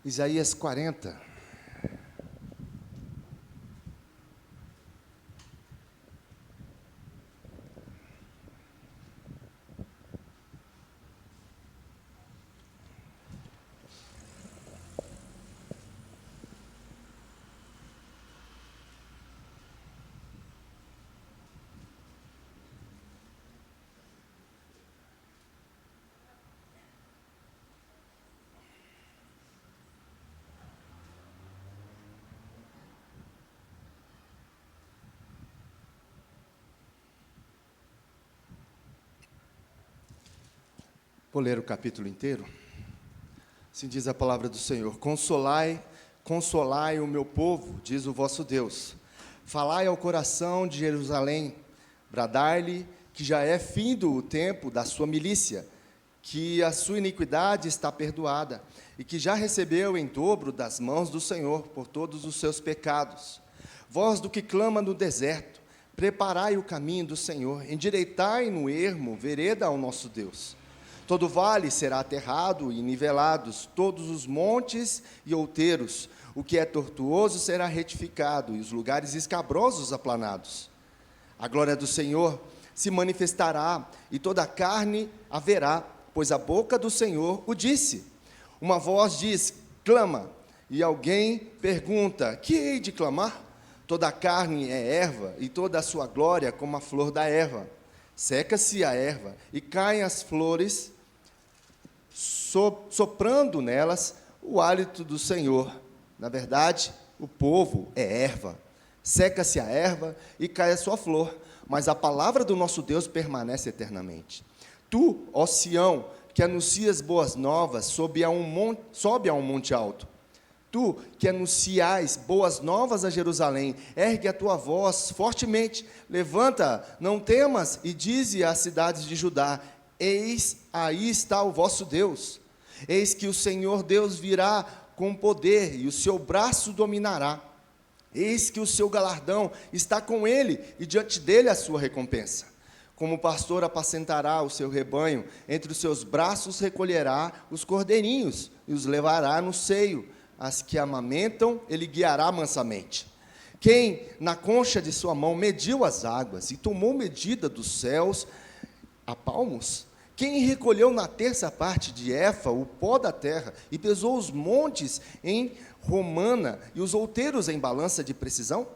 Isaías 40. Vou ler o capítulo inteiro. Assim diz a palavra do Senhor: Consolai, consolai o meu povo, diz o vosso Deus. Falai ao coração de Jerusalém, bradai-lhe que já é findo o tempo da sua milícia, que a sua iniquidade está perdoada, e que já recebeu em dobro das mãos do Senhor por todos os seus pecados. Voz do que clama no deserto, preparai o caminho do Senhor, endireitai no ermo vereda ao nosso Deus. Todo vale será aterrado e nivelados, todos os montes e outeiros. O que é tortuoso será retificado, e os lugares escabrosos aplanados. A glória do Senhor se manifestará, e toda a carne haverá, pois a boca do Senhor o disse. Uma voz diz, clama, e alguém pergunta, que hei de clamar? Toda a carne é erva, e toda a sua glória como a flor da erva. Seca-se a erva, e caem as flores, soprando nelas o hálito do Senhor. Na verdade, o povo é erva. Seca-se a erva e cai a sua flor, mas a palavra do nosso Deus permanece eternamente. Tu, ó Sião, que anuncias boas novas, sobe a um monte alto. Tu, que anunciais boas novas a Jerusalém, ergue a tua voz fortemente, levanta, não temas, e dize às cidades de Judá, eis, aí está o vosso Deus. Eis que o Senhor Deus virá com poder, e o seu braço dominará. Eis que o seu galardão está com ele, e diante dele a sua recompensa. Como o pastor apacentará o seu rebanho, entre os seus braços recolherá os cordeirinhos, e os levará no seio. As que amamentam, ele guiará mansamente. Quem, na concha de sua mão, mediu as águas, e tomou medida dos céus a palmos? Quem recolheu na terça parte de Éfa o pó da terra, e pesou os montes em romana, e os outeiros em balança de precisão?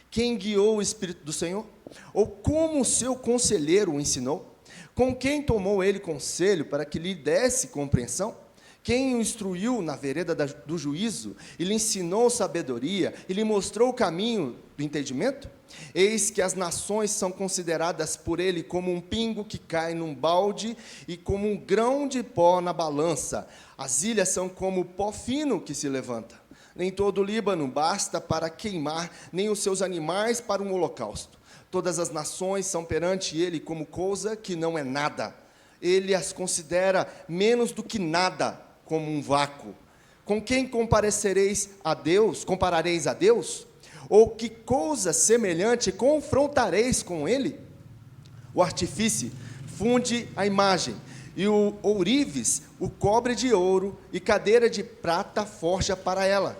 Quem guiou o Espírito do Senhor? Ou como o seu conselheiro o ensinou? Com quem tomou ele conselho para que lhe desse compreensão? Quem o instruiu na vereda do juízo, e lhe ensinou sabedoria, e lhe mostrou o caminho do entendimento? Eis que as nações são consideradas por ele como um pingo que cai num balde, e como um grão de pó na balança. As ilhas são como pó fino que se levanta. Nem todo o Líbano basta para queimar, nem os seus animais para um holocausto. Todas as nações são perante ele como coisa que não é nada. Ele as considera menos do que nada, como um vácuo. Com quem comparareis a Deus? Ou que coisa semelhante confrontareis com ele? O artífice funde a imagem, e o ourives o cobre de ouro, e cadeira de prata forja para ela.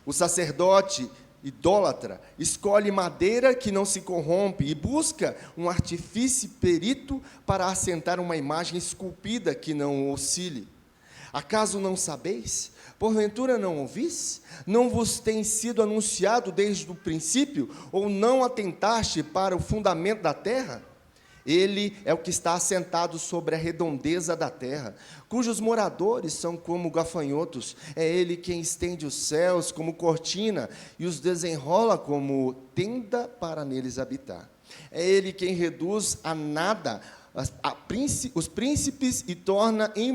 O sacerdote idólatra escolhe madeira que não se corrompe, e busca um artífice perito para assentar uma imagem esculpida que não oscile. Acaso não sabeis? Porventura não ouvis? Não vos tem sido anunciado desde o princípio? Ou não atentaste para o fundamento da terra? Ele é o que está assentado sobre a redondeza da terra, cujos moradores são como gafanhotos. É ele quem estende os céus como cortina, e os desenrola como tenda para neles habitar. É ele quem reduz a nada os príncipes, e torna em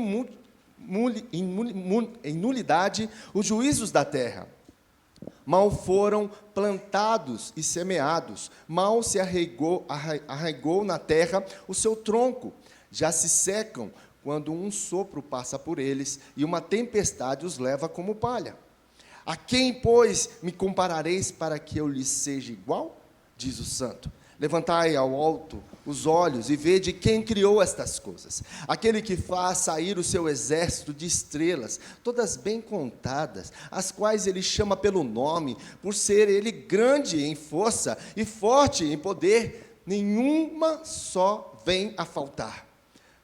nulidade os juízos da terra. Mal foram plantados e semeados, mal se arraigou na terra o seu tronco, já se secam quando um sopro passa por eles, e uma tempestade os leva como palha. A quem, pois, me comparareis para que eu lhes seja igual? Diz o santo. Levantai ao alto os olhos e vede quem criou estas coisas. Aquele que faz sair o seu exército de estrelas, todas bem contadas, as quais ele chama pelo nome, por ser ele grande em força e forte em poder, nenhuma só vem a faltar.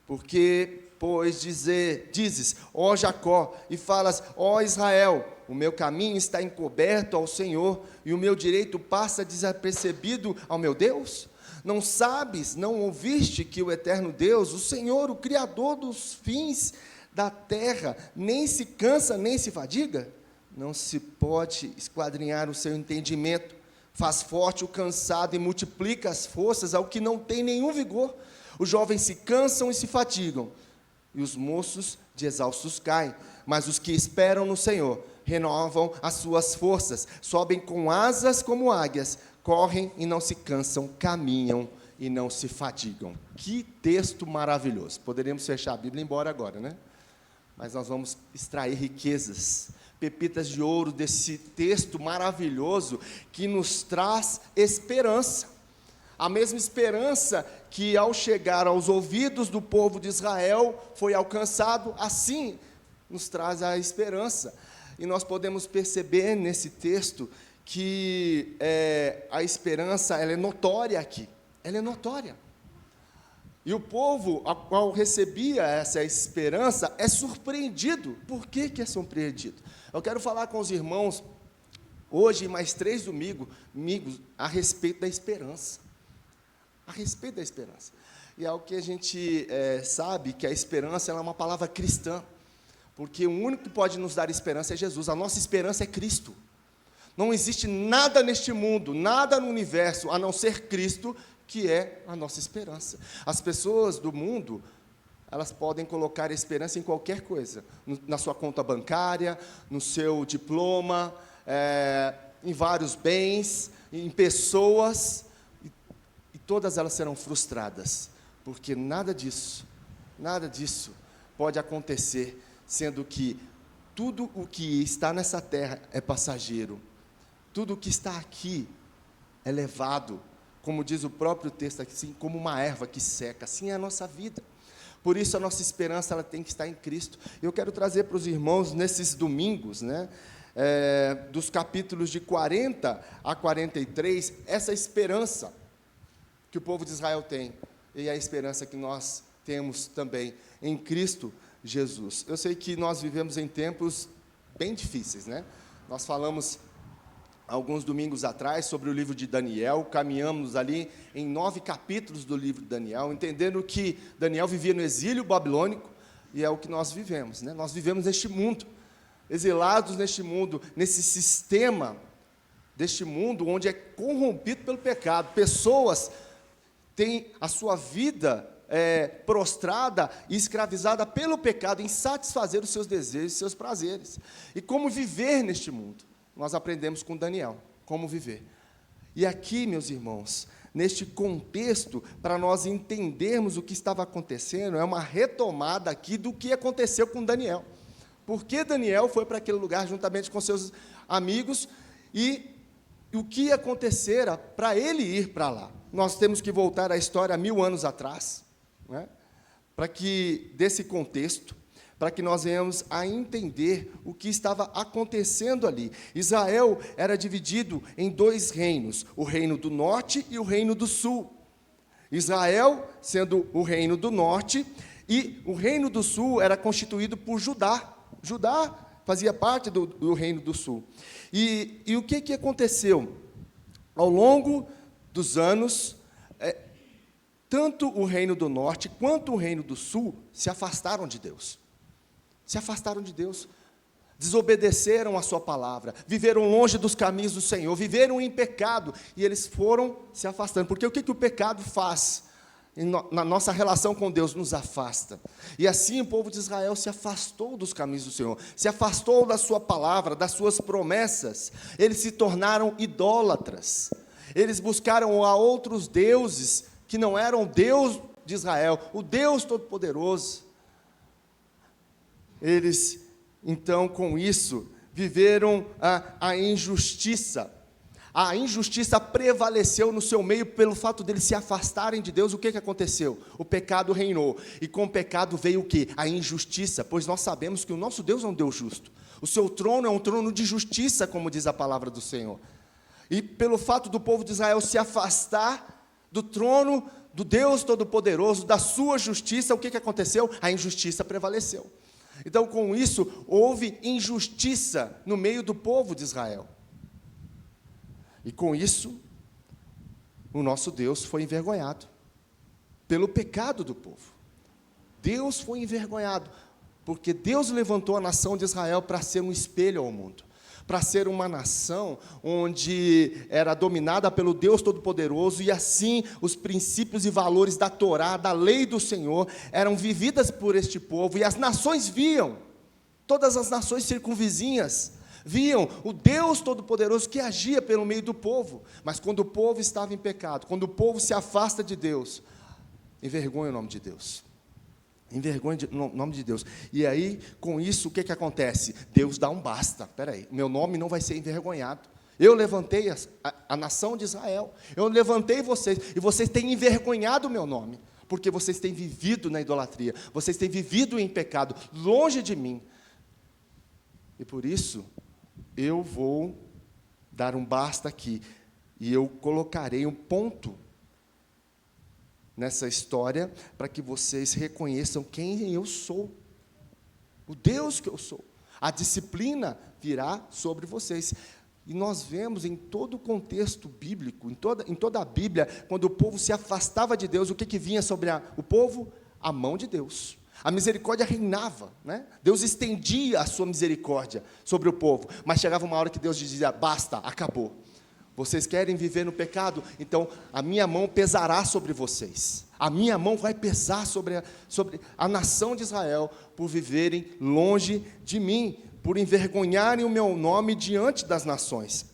Porque, pois, dizes, ó Jacó, e falas, ó Israel, o meu caminho está encoberto ao Senhor, e o meu direito passa desapercebido ao meu Deus? Não sabes, não ouviste que o eterno Deus, o Senhor, o Criador dos fins da terra, nem se cansa, nem se fadiga? Não se pode esquadrinhar o seu entendimento, faz forte o cansado e multiplica as forças ao que não tem nenhum vigor. Os jovens se cansam e se fatigam, e os moços de exaustos caem, mas os que esperam no Senhor renovam as suas forças, sobem com asas como águias, correm e não se cansam, caminham e não se fatigam. Que texto maravilhoso. Poderíamos fechar a Bíblia e ir embora agora, né? Mas nós vamos extrair riquezas, pepitas de ouro desse texto maravilhoso que nos traz esperança. A mesma esperança que, ao chegar aos ouvidos do povo de Israel, foi alcançado, assim nos traz a esperança. E nós podemos perceber nesse texto que a esperança ela é notória aqui, ela é notória. E o povo, ao qual recebia essa esperança, é surpreendido. Por que é surpreendido? Eu quero falar com os irmãos, hoje, mais 3 domingos, a respeito da esperança. A respeito da esperança. E é o que a gente sabe, que a esperança ela é uma palavra cristã. Porque o único que pode nos dar esperança é Jesus. A nossa esperança é Cristo. Não existe nada neste mundo, nada no universo, a não ser Cristo, que é a nossa esperança. As pessoas do mundo, elas podem colocar esperança em qualquer coisa. Na sua conta bancária, no seu diploma, em vários bens, em pessoas, e todas elas serão frustradas. Porque nada disso pode acontecer, sendo que tudo o que está nessa terra é passageiro. Tudo o que está aqui é levado, como diz o próprio texto, assim como uma erva que seca, assim é a nossa vida. Por isso a nossa esperança ela tem que estar em Cristo. Eu quero trazer para os irmãos, nesses domingos, dos capítulos de 40 a 43, essa esperança que o povo de Israel tem, e a esperança que nós temos também em Cristo Jesus. Eu sei que nós vivemos em tempos bem difíceis, né? Nós falamos alguns domingos atrás sobre o livro de Daniel, caminhamos ali em 9 capítulos do livro de Daniel, entendendo que Daniel vivia no exílio babilônico, e é o que nós vivemos, né? Nós vivemos neste mundo, exilados neste mundo, nesse sistema deste mundo, onde é corrompido pelo pecado. Pessoas têm a sua vida prostrada e escravizada pelo pecado, em satisfazer os seus desejos, seus prazeres. E como viver neste mundo? Nós aprendemos com Daniel, como viver. E aqui, meus irmãos, neste contexto, para nós entendermos o que estava acontecendo, é uma retomada aqui do que aconteceu com Daniel. Porque Daniel foi para aquele lugar juntamente com seus amigos, e o que acontecera para ele ir para lá? Nós temos que voltar à história 1000 anos atrás, para que, desse contexto, para que nós venhamos a entender o que estava acontecendo ali. Israel era dividido em 2 reinos, o reino do norte e o reino do sul. Israel sendo o reino do norte, e o reino do sul era constituído por Judá. Judá fazia parte do reino do sul. E o que aconteceu? Ao longo dos anos, tanto o reino do norte quanto o reino do sul se afastaram de Deus. Se afastaram de Deus, desobedeceram a sua palavra, viveram longe dos caminhos do Senhor, viveram em pecado, e eles foram se afastando. Porque o que o pecado faz? Na nossa relação com Deus, nos afasta. E assim o povo de Israel se afastou dos caminhos do Senhor, se afastou da sua palavra, das suas promessas. Eles se tornaram idólatras. Eles buscaram a outros deuses, que não eram o Deus de Israel, o Deus Todo-Poderoso. Eles, então, com isso, viveram a injustiça. a injustiça prevaleceu no seu meio pelo fato deles se afastarem de Deus. O que aconteceu? O pecado reinou, e com o pecado veio o quê? A injustiça, pois nós sabemos que o nosso Deus é um Deus justo. O seu trono é um trono de justiça, como diz a palavra do Senhor. E pelo fato do povo de Israel se afastar do trono do Deus Todo-Poderoso, da sua justiça, o que aconteceu? A injustiça prevaleceu. Então, com isso, houve injustiça no meio do povo de Israel. E com isso, o nosso Deus foi envergonhado pelo pecado do povo. Deus foi envergonhado, porque Deus levantou a nação de Israel para ser um espelho ao mundo, para ser uma nação onde era dominada pelo Deus Todo-Poderoso, e assim os princípios e valores da Torá, da lei do Senhor, eram vividas por este povo, e as nações viam, todas as nações circunvizinhas, viam o Deus Todo-Poderoso que agia pelo meio do povo. Mas quando o povo estava em pecado, quando o povo se afasta de Deus, envergonha o nome de Deus. Envergonha o nome de Deus. E aí, com isso, o que acontece? Deus dá um basta. Espera aí, meu nome não vai ser envergonhado. Eu levantei a nação de Israel, eu levantei vocês, e vocês têm envergonhado o meu nome, porque vocês têm vivido na idolatria, vocês têm vivido em pecado, longe de mim. E por isso, eu vou dar um basta aqui, e eu colocarei um ponto nessa história, para que vocês reconheçam quem eu sou, o Deus que eu sou. A disciplina virá sobre vocês. E nós vemos em todo o contexto bíblico, em toda a Bíblia, quando o povo se afastava de Deus, o que vinha sobre o povo? A mão de Deus. A misericórdia reinava, né? Deus estendia a sua misericórdia sobre o povo, mas chegava uma hora que Deus dizia: basta, acabou. Vocês querem viver no pecado? Então a minha mão pesará sobre vocês. A minha mão vai pesar sobre a nação de Israel, por viverem longe de mim, por envergonharem o meu nome diante das nações.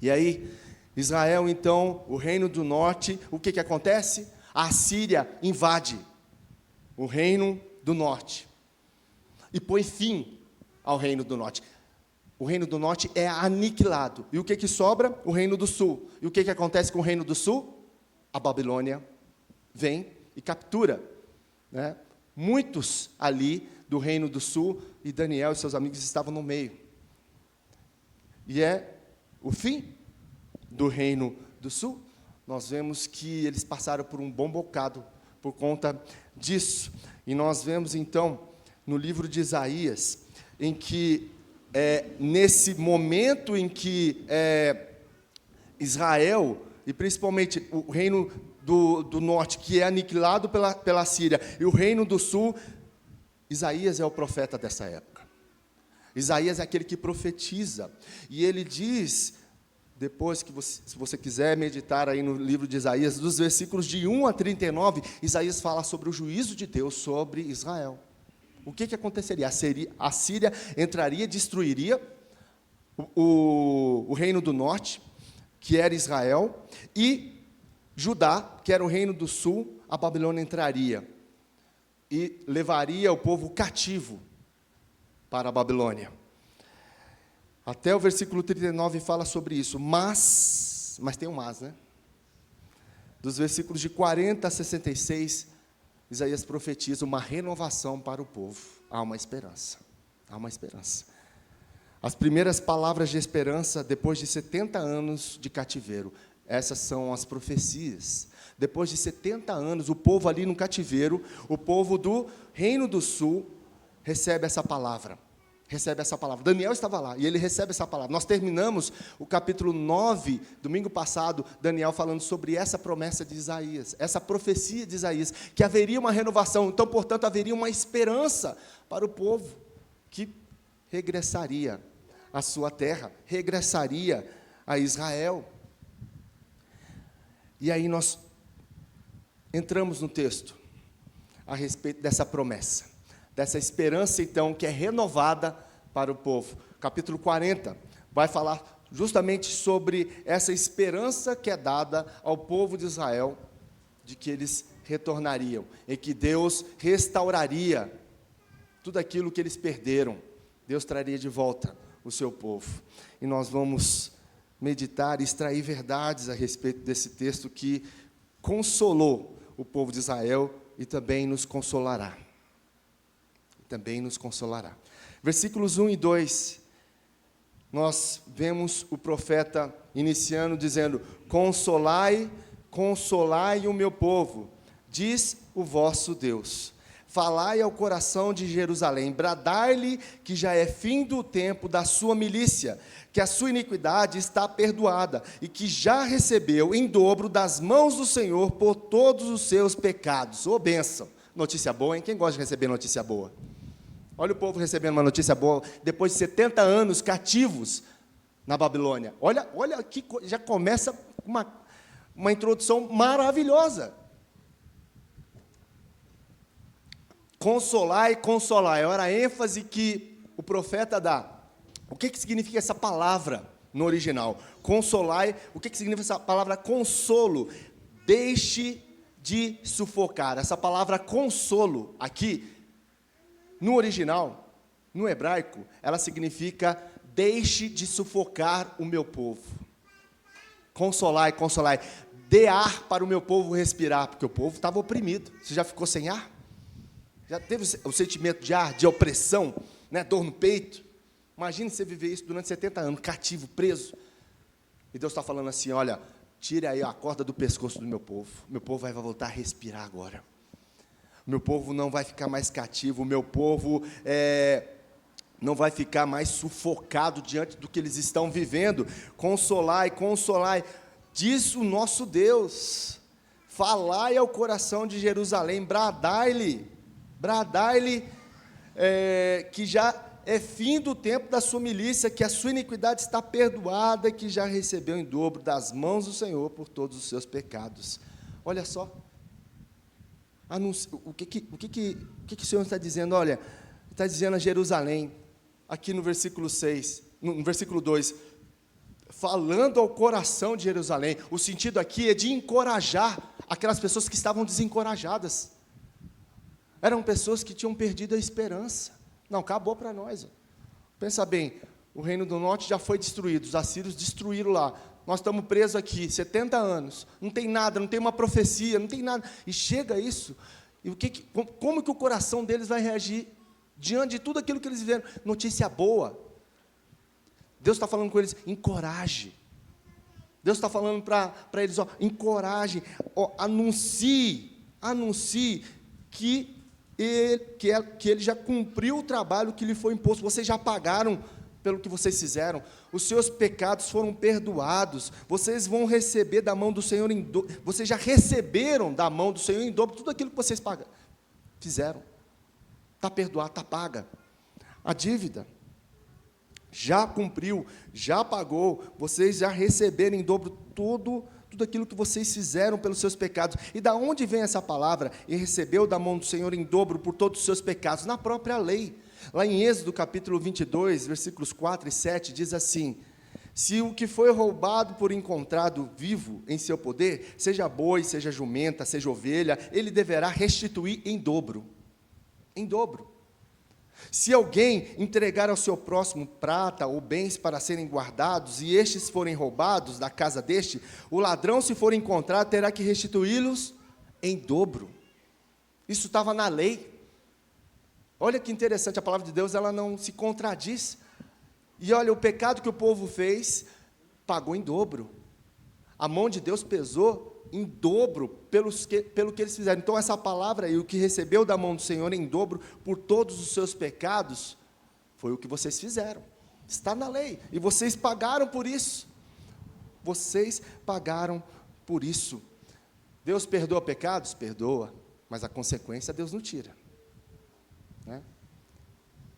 E aí, Israel, então, o reino do norte, o que acontece? A Assíria invade o reino do norte e põe fim ao reino do norte. O reino do norte é aniquilado. E o que sobra? O reino do sul. E o que acontece com o reino do sul? A Babilônia vem e captura, né, muitos ali do reino do sul, e Daniel e seus amigos estavam no meio. E é o fim do reino do sul. Nós vemos que eles passaram por um bom bocado por conta disso. E nós vemos então no livro de Isaías, em que nesse momento em que Israel, e principalmente o reino do norte, que é aniquilado pela Síria, e o reino do sul, Isaías é o profeta dessa época. Isaías é aquele que profetiza, e ele diz, depois que se você quiser meditar aí no livro de Isaías, dos versículos de 1 a 39, Isaías fala sobre o juízo de Deus sobre Israel. O que aconteceria? A Síria entraria e destruiria o reino do norte, que era Israel, e Judá, que era o reino do sul, a Babilônia entraria e levaria o povo cativo para a Babilônia. Até o versículo 39 fala sobre isso, mas tem um mas, né? Dos versículos de 40 a 66, Isaías profetiza uma renovação para o povo. Há uma esperança, há uma esperança. As primeiras palavras de esperança, depois de 70 anos de cativeiro, essas são as profecias. Depois de 70 anos, o povo ali no cativeiro, o povo do Reino do Sul, recebe essa palavra. Recebe essa palavra. Daniel estava lá, e ele recebe essa palavra. Nós terminamos o capítulo 9, domingo passado, Daniel falando sobre essa promessa de Isaías, essa profecia de Isaías, que haveria uma renovação. Então, portanto, haveria uma esperança para o povo, que regressaria à sua terra, regressaria a Israel. E aí nós entramos no texto, a respeito dessa promessa, dessa esperança, então, que é renovada para o povo. Capítulo 40 vai falar justamente sobre essa esperança que é dada ao povo de Israel, de que eles retornariam, e que Deus restauraria tudo aquilo que eles perderam. Deus traria de volta o seu povo. E nós vamos meditar e extrair verdades a respeito desse texto que consolou o povo de Israel e também nos consolará. Também nos consolará. Versículos 1 e 2, nós vemos o profeta iniciando dizendo: consolai, consolai o meu povo, diz o vosso Deus. Falai ao coração de Jerusalém, bradai-lhe que já é fim do tempo da sua milícia, que a sua iniquidade está perdoada, e que já recebeu em dobro das mãos do Senhor por todos os seus pecados. Ô bênção! Notícia boa, hein? Quem gosta de receber notícia boa? Olha o povo recebendo uma notícia boa, depois de 70 anos cativos na Babilônia. Olha aqui, já começa uma introdução maravilhosa. Consolai, consolai. Olha a ênfase que o profeta dá. O que significa essa palavra no original? Consolai, o que significa essa palavra consolo? Deixe de sufocar. Essa palavra consolo aqui, no original, no hebraico, ela significa deixe de sufocar o meu povo. Consolai, consolai. Dê ar para o meu povo respirar, porque o povo estava oprimido. Você já ficou sem ar? Já teve o sentimento de ar, de opressão, né? Dor no peito? Imagine você viver isso durante 70 anos, cativo, preso. E Deus está falando assim: olha, tire aí a corda do pescoço do meu povo. Meu povo vai voltar a respirar agora. Meu povo não vai ficar mais cativo. Meu povo não vai ficar mais sufocado diante do que eles estão vivendo. Consolai, consolai. Diz o nosso Deus. Falai ao coração de Jerusalém, bradai-lhe, que já é fim do tempo da sua milícia, que a sua iniquidade está perdoada, que já recebeu em dobro das mãos do Senhor por todos os seus pecados. Olha só, o que o Senhor está dizendo? Olha, está dizendo a Jerusalém, aqui no versículo 6, no versículo 2, falando ao coração de Jerusalém. O sentido aqui é de encorajar aquelas pessoas que estavam desencorajadas. Eram pessoas que tinham perdido a esperança. Não, acabou para nós. Pensa bem, o reino do norte já foi destruído, os assírios destruíram lá. Nós estamos presos aqui, 70 anos, não tem nada, não tem uma profecia, não tem nada. E chega isso, e como que o coração deles vai reagir diante de tudo aquilo que eles viveram? Notícia boa. Deus está falando com eles, encoraje. Deus está falando para eles, encoraje, anuncie que ele já cumpriu o trabalho que lhe foi imposto. Vocês já pagaram pelo que vocês fizeram. Os seus pecados foram perdoados. Vocês vão receber da mão do Senhor em dobro. Vocês já receberam da mão do Senhor em dobro tudo aquilo que vocês fizeram. Está perdoado, está paga. A dívida já cumpriu, já pagou. Vocês já receberam em dobro tudo aquilo que vocês fizeram pelos seus pecados. E da onde vem essa palavra? E recebeu da mão do Senhor em dobro por todos os seus pecados? Na própria lei. Lá em Êxodo, capítulo 22, versículos 4 e 7, diz assim: se o que foi roubado por encontrado vivo em seu poder, seja boi, seja jumenta, seja ovelha, ele deverá restituir em dobro. Em dobro. Se alguém entregar ao seu próximo prata ou bens para serem guardados, e estes forem roubados da casa deste, o ladrão, se for encontrado, terá que restituí-los em dobro. Isso estava na lei. Olha que interessante, a palavra de Deus, ela não se contradiz. E olha, o pecado que o povo fez, pagou em dobro. A mão de Deus pesou em dobro pelo que eles fizeram. Então essa palavra aí, o que recebeu da mão do Senhor em dobro por todos os seus pecados, foi o que vocês fizeram. Está na lei, e vocês pagaram por isso. Vocês pagaram por isso. Deus perdoa pecados? Perdoa, mas a consequência Deus não tira, né?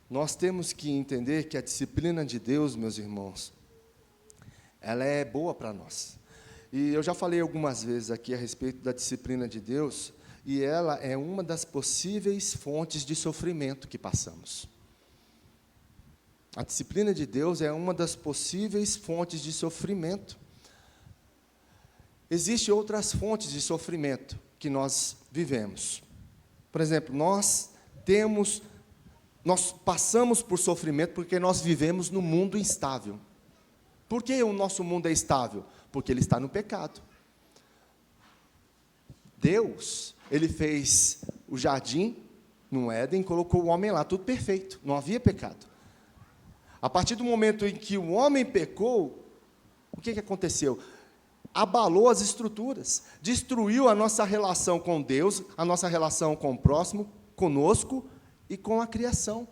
Nós temos que entender que a disciplina de Deus, meus irmãos, ela é boa para nós. E eu já falei algumas vezes aqui a respeito da disciplina de Deus, e ela é uma das possíveis fontes de sofrimento que passamos. A disciplina de Deus é uma das possíveis fontes de sofrimento. Existem outras fontes de sofrimento que nós vivemos. Por exemplo, nós passamos por sofrimento porque nós vivemos num mundo instável. Por que o nosso mundo é estável? Porque ele está no pecado. Deus, ele fez o jardim no Éden, colocou o homem lá, tudo perfeito, não havia pecado. A partir do momento em que o homem pecou, o que aconteceu? Abalou as estruturas, destruiu a nossa relação com Deus, a nossa relação com o próximo, conosco e com a criação.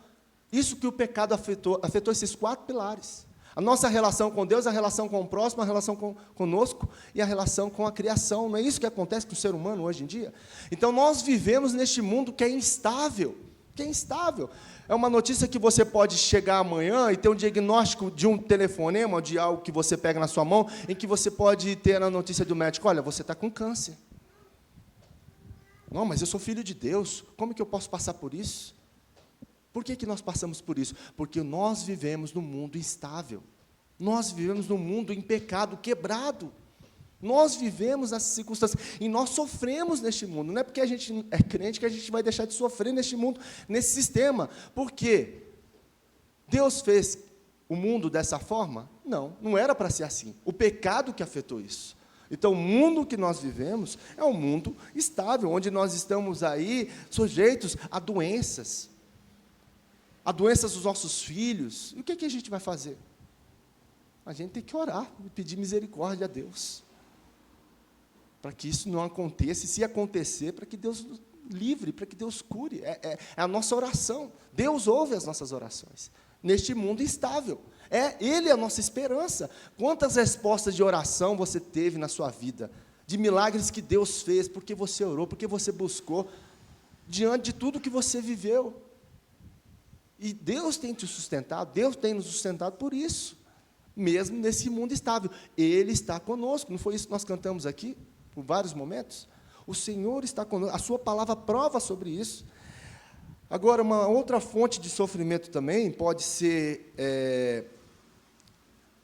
Isso que o pecado afetou esses 4 pilares. A nossa relação com Deus, a relação com o próximo, a relação conosco e a relação com a criação. Não é isso que acontece com o ser humano hoje em dia? Então, nós vivemos neste mundo que é instável. É uma notícia que você pode chegar amanhã e ter um diagnóstico de um telefonema, de algo que você pega na sua mão, em que você pode ter a notícia do médico: olha, você está com câncer. Não, mas eu sou filho de Deus, como que eu posso passar por isso? Por que nós passamos por isso? Porque nós vivemos num mundo instável. Nós vivemos num mundo em pecado, quebrado. Nós vivemos nessas circunstâncias. E nós sofremos neste mundo. Não é porque a gente é crente que a gente vai deixar de sofrer neste mundo, nesse sistema. Por quê? Deus fez o mundo dessa forma? Não era para ser assim. O pecado que afetou isso. Então, o mundo que nós vivemos é um mundo estável, onde nós estamos aí sujeitos a doenças dos nossos filhos. E o que a gente vai fazer? A gente tem que orar e pedir misericórdia a Deus, para que isso não aconteça, e se acontecer, para que Deus nos livre, para que Deus cure. É a nossa oração. Deus ouve as nossas orações, neste mundo instável. Ele é a nossa esperança. Quantas respostas de oração você teve na sua vida, de milagres que Deus fez, porque você orou, porque você buscou, diante de tudo que você viveu. E Deus tem te sustentado, Deus tem nos sustentado por isso, mesmo nesse mundo estável. Ele está conosco, não foi isso que nós cantamos aqui, por vários momentos? O Senhor está conosco, a sua palavra prova sobre isso. Agora, uma outra fonte de sofrimento também pode ser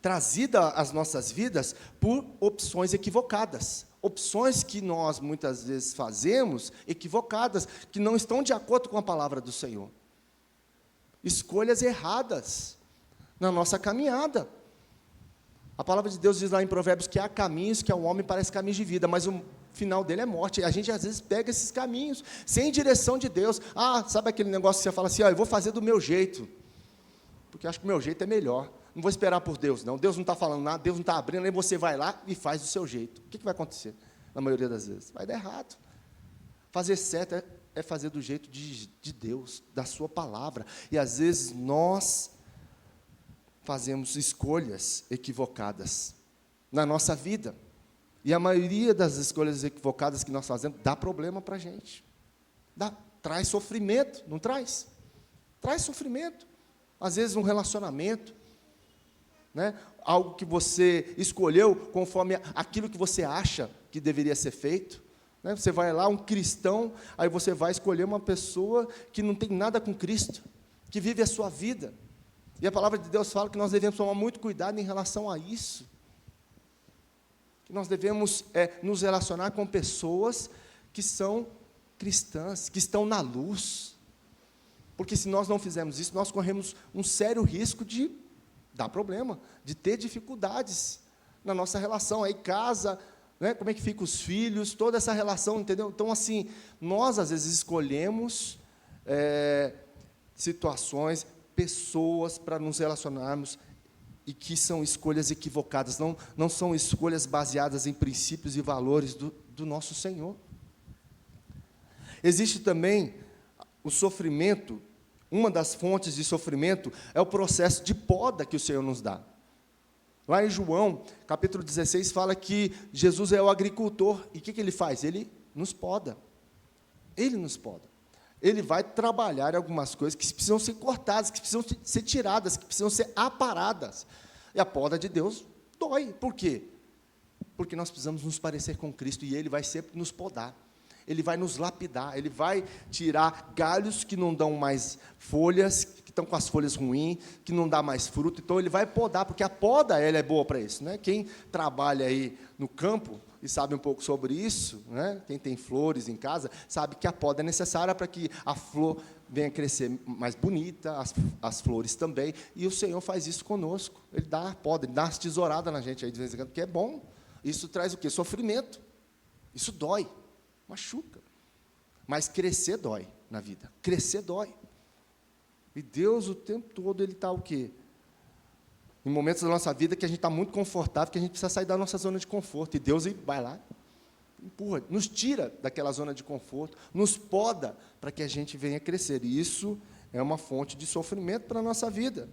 trazida às nossas vidas por opções equivocadas. Opções que nós, muitas vezes, fazemos, equivocadas, que não estão de acordo com a palavra do Senhor. Escolhas erradas na nossa caminhada. A palavra de Deus diz lá em Provérbios que há caminhos que ao homem parece caminhos de vida, mas o final dele é morte. A gente, às vezes, pega esses caminhos sem direção de Deus. Sabe aquele negócio que você fala assim: eu vou fazer do meu jeito, porque eu acho que o meu jeito é melhor. Não vou esperar por Deus, não. Deus não está falando nada, Deus não está abrindo, aí você vai lá e faz do seu jeito. O que vai acontecer? Na maioria das vezes, vai dar errado. Fazer certo é fazer do jeito de Deus, da sua palavra. E, às vezes, nós fazemos escolhas equivocadas na nossa vida. E a maioria das escolhas equivocadas que nós fazemos dá problema para a gente. Traz sofrimento, não traz? Traz sofrimento. Às vezes, um relacionamento, né? Algo que você escolheu conforme aquilo que você acha que deveria ser feito. Você vai lá, um cristão, aí você vai escolher uma pessoa que não tem nada com Cristo, que vive a sua vida. E a palavra de Deus fala que nós devemos tomar muito cuidado em relação a isso. Que nós devemos nos relacionar com pessoas que são cristãs, que estão na luz. Porque se nós não fizermos isso, nós corremos um sério risco de dar problema, de ter dificuldades na nossa relação. Aí casa, né, como é que ficam os filhos, toda essa relação, entendeu? Então, assim, nós, às vezes, escolhemos situações, pessoas para nos relacionarmos, e que são escolhas equivocadas, não são escolhas baseadas em princípios e valores do nosso Senhor. Existe também o sofrimento. Uma das fontes de sofrimento é o processo de poda que o Senhor nos dá. Lá em João, capítulo 16, fala que Jesus é o agricultor. E o que ele faz? Ele nos poda. Ele nos poda. Ele vai trabalhar algumas coisas que precisam ser cortadas, que precisam ser tiradas, que precisam ser aparadas. E a poda de Deus dói. Por quê? Porque nós precisamos nos parecer com Cristo, e Ele vai sempre nos podar. Ele vai nos lapidar, Ele vai tirar galhos que não dão mais folhas, que estão com as folhas ruins, que não dá mais fruto. Então, Ele vai podar, porque a poda, ela é boa para isso, né? Quem trabalha aí no campo e sabe um pouco sobre isso, né? Quem tem flores em casa, sabe que a poda é necessária para que a flor venha crescer mais bonita, as flores também, e o Senhor faz isso conosco. Ele dá poda, Ele dá umas tesouradas na gente aí de vez em quando, que é bom. Isso traz o quê? Sofrimento. Isso dói, machuca. Mas crescer dói na vida. Crescer dói. E Deus, o tempo todo, Ele está o quê? Em momentos da nossa vida que a gente está muito confortável, que a gente precisa sair da nossa zona de conforto. E Deus vai lá, empurra, nos tira daquela zona de conforto, nos poda para que a gente venha crescer. E isso é uma fonte de sofrimento para a nossa vida.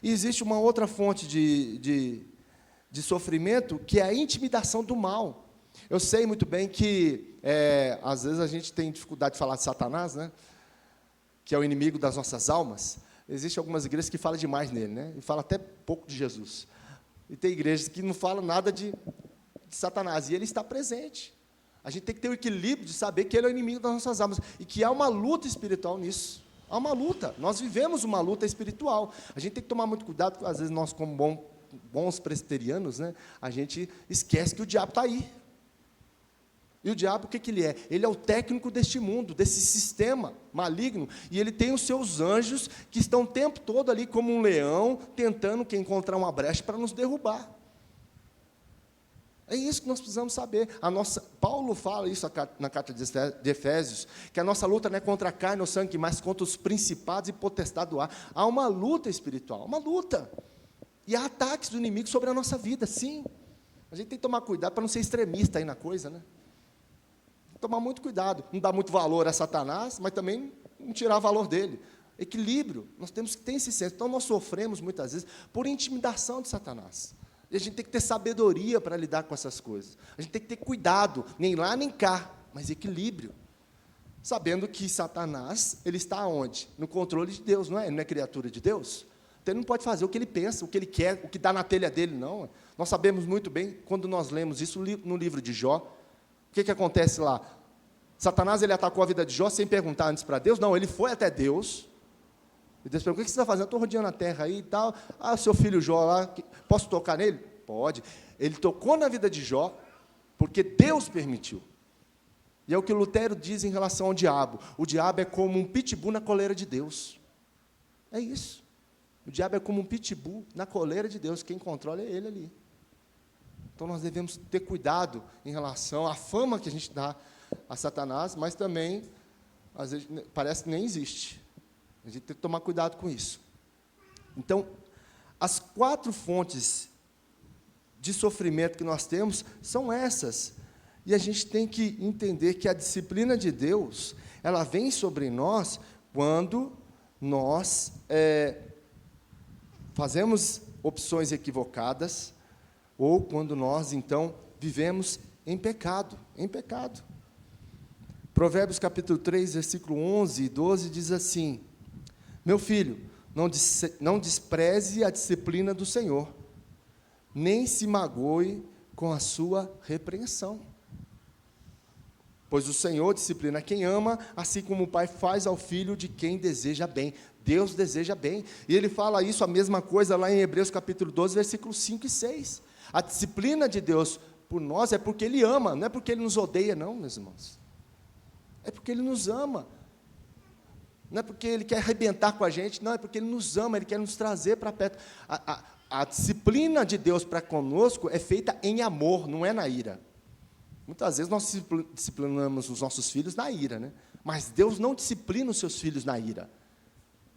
E existe uma outra fonte de sofrimento, que é a intimidação do mal. Eu sei muito bem que, às vezes, a gente tem dificuldade de falar de Satanás, né? Que é o inimigo das nossas almas. Existem algumas igrejas que falam demais nele, né? E falam até pouco de Jesus. E tem igrejas que não falam nada de Satanás, e ele está presente. A gente tem que ter o equilíbrio de saber que ele é o inimigo das nossas almas, e que há uma luta espiritual nisso. Há uma luta, nós vivemos uma luta espiritual. A gente tem que tomar muito cuidado, porque às vezes nós, como bons presbiterianos, né, a gente esquece que o diabo está aí. E o diabo, o que ele é? Ele é o técnico deste mundo, desse sistema maligno, e ele tem os seus anjos que estão o tempo todo ali como um leão, tentando encontrar uma brecha para nos derrubar. É isso que nós precisamos saber. Paulo fala isso na carta de Efésios, que a nossa luta não é contra a carne ou sangue, mas contra os principados e potestades do ar. Há uma luta espiritual, uma luta. E há ataques do inimigo sobre a nossa vida, sim. A gente tem que tomar cuidado para não ser extremista aí na coisa, né? Tomar muito cuidado, não dar muito valor a Satanás, mas também não tirar valor dele. Equilíbrio, nós temos que ter esse senso. Então, nós sofremos, muitas vezes, por intimidação de Satanás. E a gente tem que ter sabedoria para lidar com essas coisas. A gente tem que ter cuidado, nem lá nem cá, mas equilíbrio. Sabendo que Satanás, ele está onde? No controle de Deus, não é? Ele não é criatura de Deus. Então, ele não pode fazer o que ele pensa, o que ele quer, o que dá na telha dele, não. Nós sabemos muito bem, quando nós lemos isso no livro de Jó, o que acontece lá? Satanás, ele atacou a vida de Jó sem perguntar antes para Deus? Não, ele foi até Deus. E Deus perguntou: o que você está fazendo? Eu estou rodeando a terra aí e tal. Ah, seu filho Jó lá, posso tocar nele? Pode. Ele tocou na vida de Jó, porque Deus permitiu. E é o que Lutero diz em relação ao diabo. O diabo é como um pitbull na coleira de Deus. É isso. O diabo é como um pitbull na coleira de Deus. Quem controla é ele ali. Então, nós devemos ter cuidado em relação à fama que a gente dá a Satanás, mas também, às vezes, parece que nem existe. A gente tem que tomar cuidado com isso. Então, as 4 fontes de sofrimento que nós temos são essas. E a gente tem que entender que a disciplina de Deus, ela vem sobre nós quando nós fazemos opções equivocadas, ou quando nós, então, vivemos em pecado, em pecado. Provérbios capítulo 3, versículo 11 e 12, diz assim: meu filho, não despreze a disciplina do Senhor, nem se magoe com a sua repreensão. Pois o Senhor disciplina quem ama, assim como o pai faz ao filho de quem deseja bem. Deus deseja bem. E ele fala isso, a mesma coisa, lá em Hebreus capítulo 12, versículos 5 e 6. A disciplina de Deus por nós é porque Ele ama, não é porque Ele nos odeia, não, meus irmãos. É porque Ele nos ama. Não é porque Ele quer arrebentar com a gente, não, é porque Ele nos ama, Ele quer nos trazer para perto. A disciplina de Deus para conosco é feita em amor, não é na ira. Muitas vezes nós disciplinamos os nossos filhos na ira, né? Mas Deus não disciplina os seus filhos na ira.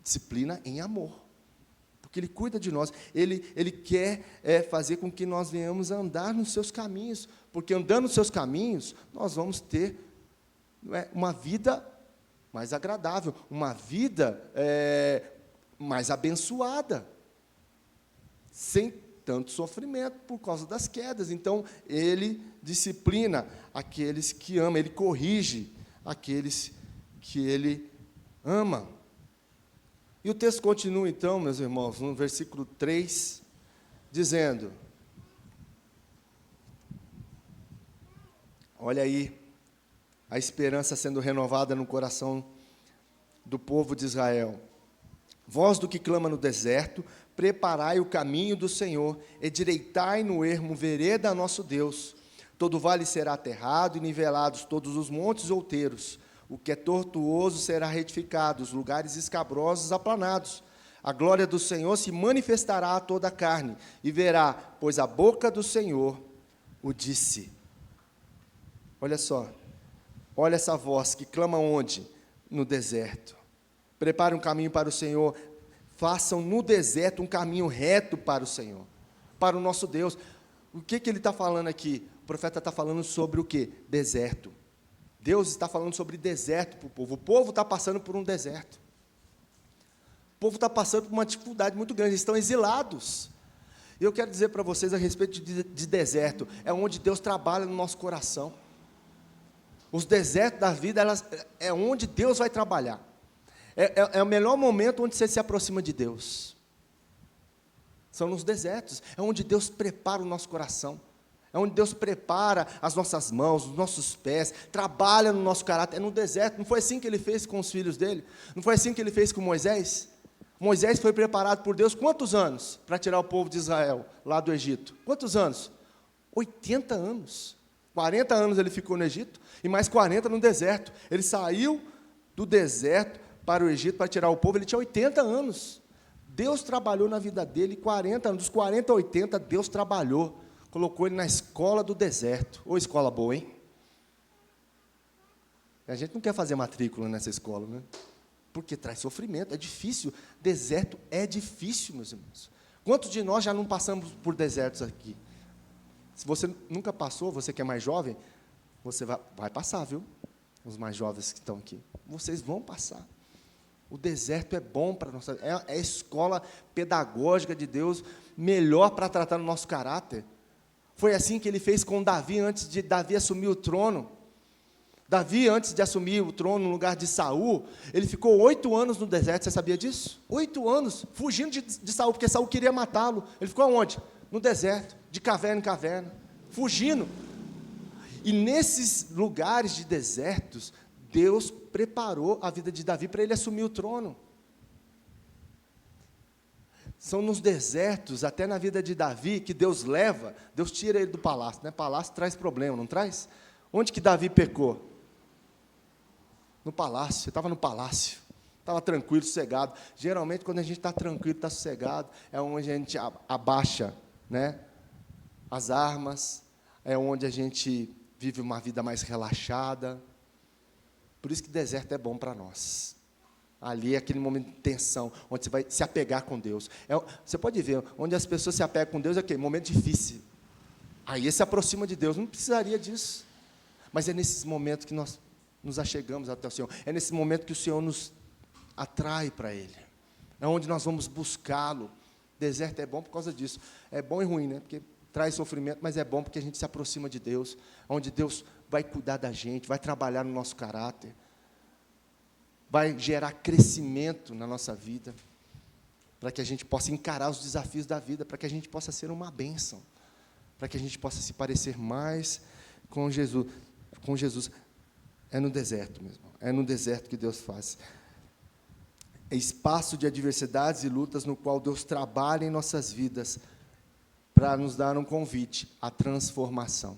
Disciplina em amor. Porque Ele cuida de nós, Ele quer fazer com que nós venhamos a andar nos seus caminhos, porque andando nos seus caminhos, nós vamos ter uma vida mais agradável, uma vida mais abençoada, sem tanto sofrimento por causa das quedas. Então, Ele disciplina aqueles que ama, Ele corrige aqueles que Ele ama. E o texto continua, então, meus irmãos, no versículo 3, dizendo: olha aí, a esperança sendo renovada no coração do povo de Israel. Voz do que clama no deserto, preparai o caminho do Senhor, endireitai no ermo vereda a nosso Deus. Todo vale será aterrado e nivelados todos os montes outeiros. O que é tortuoso será retificado, os lugares escabrosos aplanados. A glória do Senhor se manifestará a toda a carne, e verá, pois a boca do Senhor o disse. Olha só, olha essa voz que clama onde? No deserto. Prepare um caminho para o Senhor, façam no deserto um caminho reto para o Senhor, para o nosso Deus. O que ele está falando aqui? O profeta está falando sobre o quê? Deserto. Deus está falando sobre deserto para o povo. O povo está passando por um deserto. O povo está passando por uma dificuldade muito grande, eles estão exilados. E eu quero dizer para vocês a respeito de deserto, é onde Deus trabalha no nosso coração. Os desertos da vida, é onde Deus vai trabalhar. É o melhor momento onde você se aproxima de Deus. São nos desertos, é onde Deus prepara o nosso coração. É onde Deus prepara as nossas mãos, os nossos pés, trabalha no nosso caráter. É no deserto. Não foi assim que ele fez com os filhos dele? Não foi assim que ele fez com Moisés? Moisés foi preparado por Deus quantos anos para tirar o povo de Israel lá do Egito? Quantos anos? 80 anos. 40 anos ele ficou no Egito e mais 40 no deserto. Ele saiu do deserto para o Egito para tirar o povo, ele tinha 80 anos. Deus trabalhou na vida dele 40 anos. Dos 40 a 80, Deus trabalhou. Colocou ele na escola do deserto. Ô, escola boa, hein? A gente não quer fazer matrícula nessa escola, né? Porque traz sofrimento, é difícil. Deserto é difícil, meus irmãos. Quantos de nós já não passamos por desertos aqui? Se você nunca passou, você que é mais jovem, você vai passar, viu? Os mais jovens que estão aqui. Vocês vão passar. O deserto é bom para nós. É a escola pedagógica de Deus, melhor para tratar no nosso caráter. Foi assim que ele fez com Davi, antes de Davi assumir o trono. Davi, antes de assumir o trono no lugar de Saul, ele ficou 8 anos no deserto, você sabia disso? 8 anos, fugindo de Saul, porque Saul queria matá-lo. Ele ficou aonde? No deserto, de caverna em caverna, fugindo. E nesses lugares de desertos, Deus preparou a vida de Davi para ele assumir o trono. São nos desertos, até na vida de Davi, que Deus leva, Deus tira ele do palácio, né? Palácio traz problema, não traz? Onde que Davi pecou? No palácio, você estava no palácio, estava tranquilo, sossegado. Geralmente, quando a gente está tranquilo, está sossegado, é onde a gente abaixa, né, as armas, é onde a gente vive uma vida mais relaxada. Por isso que deserto é bom para nós. Ali é aquele momento de tensão, onde você vai se apegar com Deus. Você pode ver, onde as pessoas se apegam com Deus é o quê? Momento difícil. Aí se aproxima de Deus, não precisaria disso. Mas é nesses momentos que nós nos achegamos até o Senhor. É nesse momento que o Senhor nos atrai para Ele. É onde nós vamos buscá-lo. Deserto é bom por causa disso. É bom e ruim, né? Porque traz sofrimento, mas é bom porque a gente se aproxima de Deus. Onde Deus vai cuidar da gente, vai trabalhar no nosso caráter. Vai gerar crescimento na nossa vida. Para que a gente possa encarar os desafios da vida. Para que a gente possa ser uma bênção. Para que a gente possa se parecer mais com Jesus. Com Jesus. É no deserto mesmo. É no deserto que Deus faz. É espaço de adversidades e lutas no qual Deus trabalha em nossas vidas para nos dar um convite à transformação.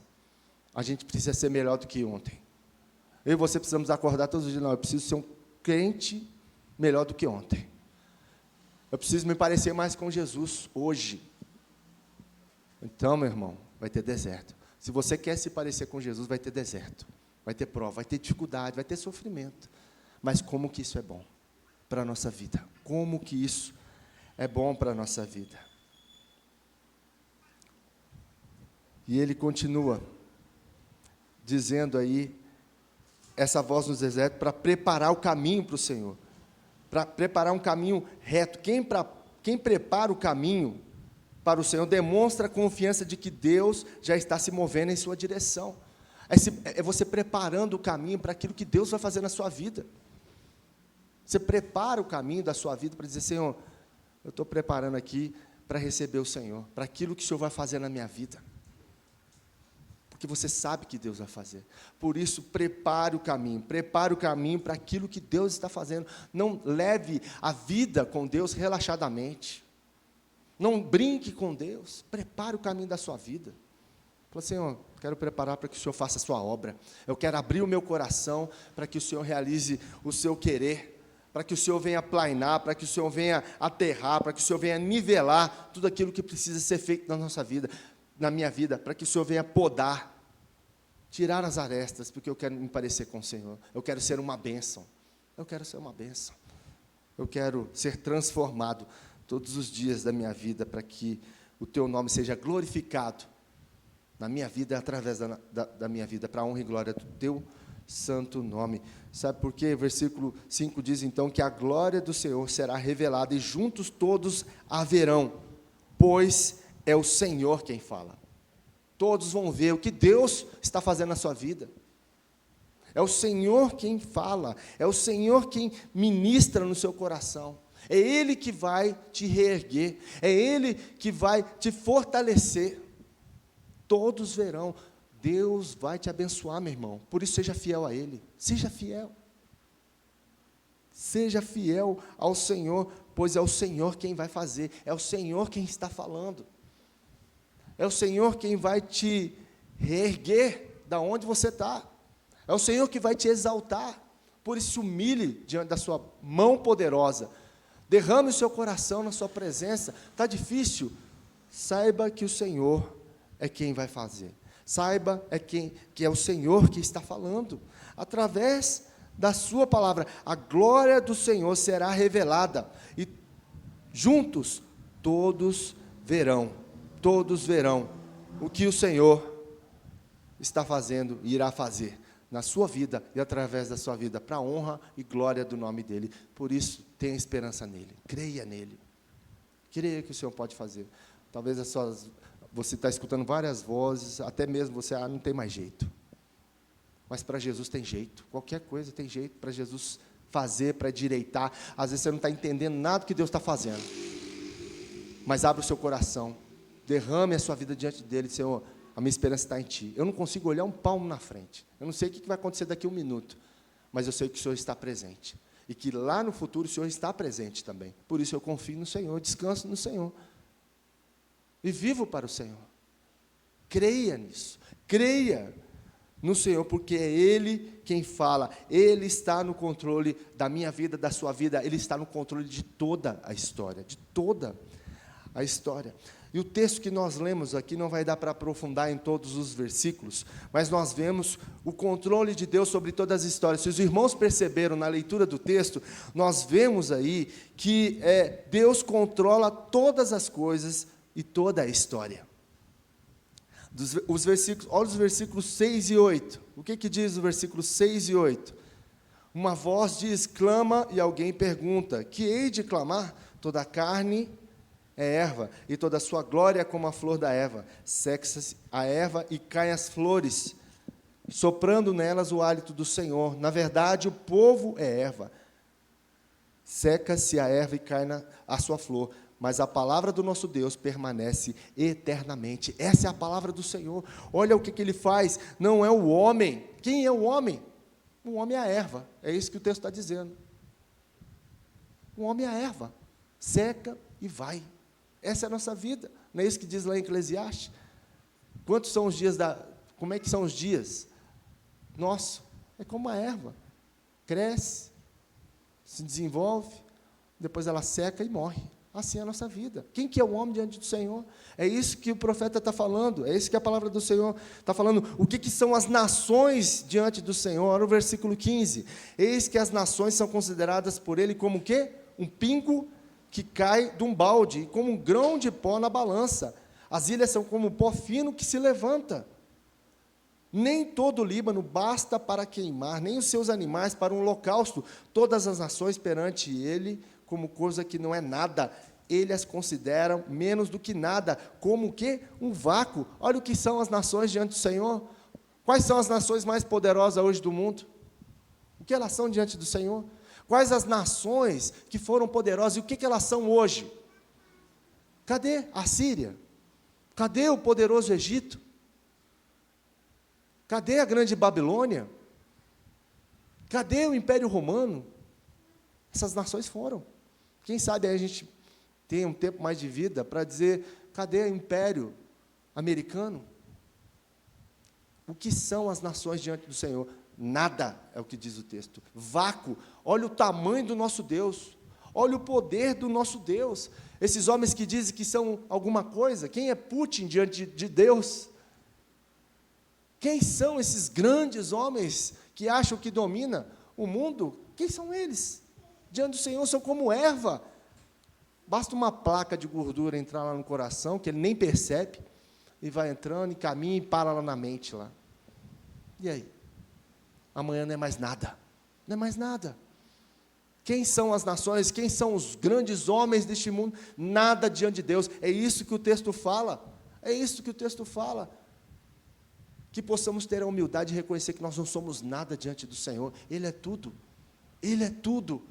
A gente precisa ser melhor do que ontem. Eu e você precisamos acordar todos os dias. Não, eu preciso ser um crente melhor do que ontem. Eu preciso me parecer mais com Jesus hoje. Então, meu irmão, vai ter deserto. Se você quer se parecer com Jesus, vai ter deserto. Vai ter prova, vai ter dificuldade, vai ter sofrimento. Mas como que isso é bom para a nossa vida? Como que isso é bom para a nossa vida? E ele continua dizendo aí, essa voz no deserto, para preparar o caminho para o Senhor. Para preparar um caminho reto. Quem prepara o caminho para o Senhor demonstra a confiança de que Deus já está se movendo em sua direção. É você preparando o caminho para aquilo que Deus vai fazer na sua vida. Você prepara o caminho da sua vida para dizer, Senhor, eu estou preparando aqui para receber o Senhor, para aquilo que o Senhor vai fazer na minha vida. Porque você sabe que Deus vai fazer. Por isso, prepare o caminho para aquilo que Deus está fazendo. Não leve a vida com Deus relaxadamente. Não brinque com Deus. Prepare o caminho da sua vida. Fala, Senhor, quero preparar para que o Senhor faça a sua obra. Eu quero abrir o meu coração para que o Senhor realize o seu querer, para que o Senhor venha aplainar, para que o Senhor venha aterrar, para que o Senhor venha nivelar tudo aquilo que precisa ser feito na nossa vida, na minha vida, para que o Senhor venha podar, tirar as arestas, porque eu quero me parecer com o Senhor. Eu quero ser uma bênção. Eu quero ser uma bênção. Eu quero ser transformado todos os dias da minha vida para que o Teu nome seja glorificado na minha vida e através da minha vida, para a honra e glória do Teu santo nome. Sabe por quê? Versículo 5 diz, então, que a glória do Senhor será revelada e juntos todos a verão, pois é o Senhor quem fala. Todos vão ver o que Deus está fazendo na sua vida. É o Senhor quem fala, é o Senhor quem ministra no seu coração. É Ele que vai te reerguer, é Ele que vai te fortalecer. Todos verão. Deus vai te abençoar, meu irmão. Por isso, seja fiel a Ele. Seja fiel. Seja fiel ao Senhor, pois é o Senhor quem vai fazer. É o Senhor quem está falando. É o Senhor quem vai te reerguer da onde você está. É o Senhor que vai te exaltar. Por isso, se humilhe diante da sua mão poderosa. Derrame o seu coração na sua presença. Está difícil? Saiba que o Senhor é quem vai fazer. Saiba que é o Senhor que está falando. Através da sua palavra, a glória do Senhor será revelada. E juntos, todos verão o que o Senhor está fazendo e irá fazer na sua vida e através da sua vida, para a honra e glória do nome dEle. Por isso, tenha esperança nele, creia nele, creia que o Senhor pode fazer. Talvez você está escutando várias vozes, até mesmo você, não tem mais jeito. Mas para Jesus tem jeito, qualquer coisa tem jeito para Jesus fazer, para direitar. Às vezes você não está entendendo nada do que Deus está fazendo, mas abra o seu coração, derrame a sua vida diante dEle. Senhor, a minha esperança está em Ti. Eu não consigo olhar um palmo na frente. Eu não sei o que vai acontecer daqui a um minuto. Mas eu sei que o Senhor está presente. E que lá no futuro o Senhor está presente também. Por isso eu confio no Senhor, descanso no Senhor. E vivo para o Senhor. Creia nisso. Creia no Senhor, porque é Ele quem fala. Ele está no controle da minha vida, da sua vida. Ele está no controle de toda a história. De toda a história. E o texto que nós lemos aqui não vai dar para aprofundar em todos os versículos, mas nós vemos o controle de Deus sobre todas as histórias. Se os irmãos perceberam na leitura do texto, nós vemos aí que Deus controla todas as coisas e toda a história. Olha os versículos 6 e 8. O que diz o versículo 6 e 8? Uma voz diz, clama, e alguém pergunta, que hei de clamar? Toda a carne é erva, e toda a sua glória é como a flor da erva. Seca-se a erva e caem as flores, soprando nelas o hálito do Senhor. Na verdade, o povo é erva. Seca-se a erva e cai a sua flor, mas a palavra do nosso Deus permanece eternamente. Essa é a palavra do Senhor. Olha o que Ele faz. Não é o homem. Quem é o homem? O homem é a erva. É isso que o texto está dizendo. O homem é a erva. Seca e vai. Essa é a nossa vida, não é isso que diz lá em Eclesiastes? Quantos são os dias como é que são os dias? Nossa, é como a erva, cresce, se desenvolve, depois ela seca e morre. Assim é a nossa vida. Quem que é o homem diante do Senhor? É isso que o profeta está falando, é isso que a palavra do Senhor está falando. O que são as nações diante do Senhor? Olha o versículo 15. Eis que as nações são consideradas por Ele como o quê? Um pingo que cai de um balde, como um grão de pó na balança. As ilhas são como pó fino que se levanta. Nem todo o Líbano basta para queimar, nem os seus animais para um holocausto. Todas as nações perante ele, como coisa que não é nada, ele as considera menos do que nada, como o quê? Um vácuo. Olha o que são as nações diante do Senhor. Quais são as nações mais poderosas hoje do mundo? O que elas são diante do Senhor? Quais as nações que foram poderosas e o que elas são hoje? Cadê a Síria? Cadê o poderoso Egito? Cadê a grande Babilônia? Cadê o Império Romano? Essas nações foram. Quem sabe aí a gente tem um tempo mais de vida para dizer, cadê o Império Americano? O que são as nações diante do Senhor? Nada, é o que diz o texto. Vácuo. Olha o tamanho do nosso Deus. Olha o poder do nosso Deus. Esses homens que dizem que são alguma coisa, quem é Putin diante de Deus? Quem são esses grandes homens que acham que domina o mundo? Quem são eles? Diante do Senhor são como erva. Basta uma placa de gordura entrar lá no coração, que ele nem percebe, e vai entrando, e caminha, e para lá na mente. Lá. E aí? Amanhã não é mais nada. Não é mais nada. Quem são as nações? Quem são os grandes homens deste mundo? Nada diante de Deus. É isso que o texto fala. É isso que o texto fala. Que possamos ter a humildade de reconhecer que nós não somos nada diante do Senhor. Ele é tudo. Ele é tudo.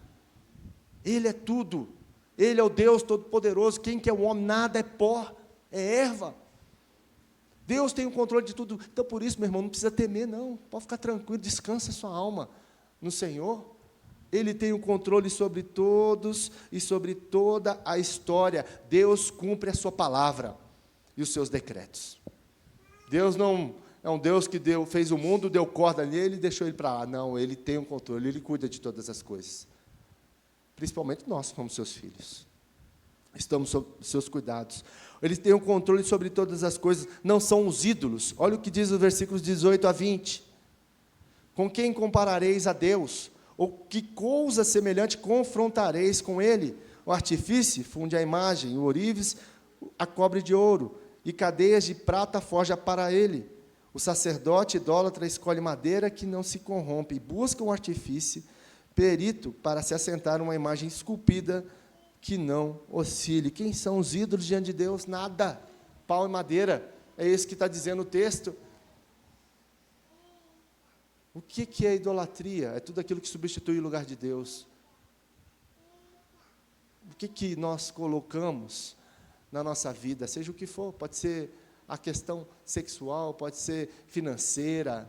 Ele é tudo. Ele é o Deus Todo-Poderoso. Quem que é o homem? Nada, é pó, é erva. Deus tem o controle de tudo. Então, por isso, meu irmão, não precisa temer, não. Pode ficar tranquilo, descansa a sua alma no Senhor. Ele tem o controle sobre todos e sobre toda a história. Deus cumpre a sua palavra e os seus decretos. Deus não é um Deus que fez o mundo, deu corda nele e deixou ele para lá. Não, ele tem o controle, ele cuida de todas as coisas. Principalmente nós, como seus filhos. Estamos sob seus cuidados. Ele tem o controle sobre todas as coisas, não são os ídolos. Olha o que diz os versículos 18 a 20. Com quem comparareis a Deus? Ou que coisa semelhante confrontareis com Ele? O artifício funde a imagem, o ourives a cobre de ouro, e cadeias de prata forja para Ele. O sacerdote idólatra escolhe madeira que não se corrompe, e busca um artifício perito para se assentar uma imagem esculpida que não oscile. Quem são os ídolos diante de Deus? Nada. Pau e madeira. É isso que está dizendo o texto. O que é idolatria? É tudo aquilo que substitui o lugar de Deus. O que nós colocamos na nossa vida, seja o que for, pode ser a questão sexual, pode ser financeira,